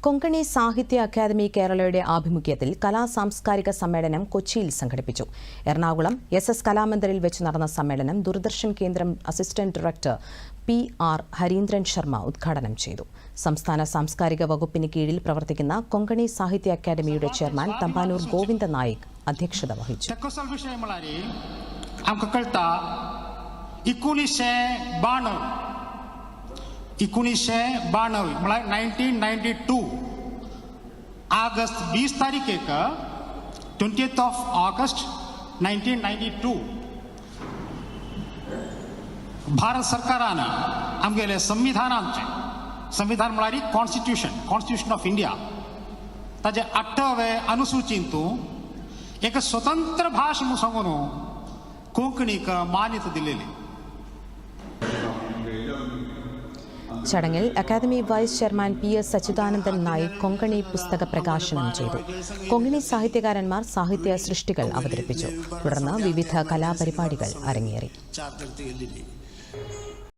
കൊങ്കണി സാഹിത്യ അക്കാദമി കേരളയുടെ ആഭിമുഖ്യത്തിൽ കലാസാംസ്കാരിക സമ്മേളനം കൊച്ചിയിൽ സംഘടിപ്പിച്ചു. എറണാകുളം SS കലാമന്ദിറിൽ വെച്ച് നടന്ന സമ്മേളനം ദൂരദർശൻ കേന്ദ്രം assistant director PR Harindran Sharma ഉദ്ഘാടനം ചെയ്തു. സംസ്ഥാന സാംസ്കാരിക വകുപ്പിന് കീഴിൽ പ്രവർത്തിക്കുന്ന കൊങ്കണി സാഹിത്യ അക്കാദമിയുടെ ചെയർമാൻ തമ്പാനൂർ ഗോവിന്ദ നായിക് അധ്യക്ഷത വഹിച്ചു. मला 1992 ऑगस्ट 20 तारीख 20th of August 1992 भारत सरकारानं आमगेले संविधान म्हळ्यार कॉन्स्टिट्यूशन ऑफ इंडिया ताजे 8वे अनुसूचींतू एक स्वतंत्र भाषा म्हणून सांगून कोंकणीक मान्यता दिलेली. ചടങ്ങിൽ academy vice chairman PS Achuthanandan Naik Konkani പുസ്തക പ്രകാശനം ചെയ്തു. കൊങ്കണി സാഹിത്യകാരന്മാർ സാഹിത്യ സൃഷ്ടികൾ അവതരിപ്പിച്ചു. തുടർന്ന് വിവിധ കലാപരിപാടികൾ അരങ്ങേറി.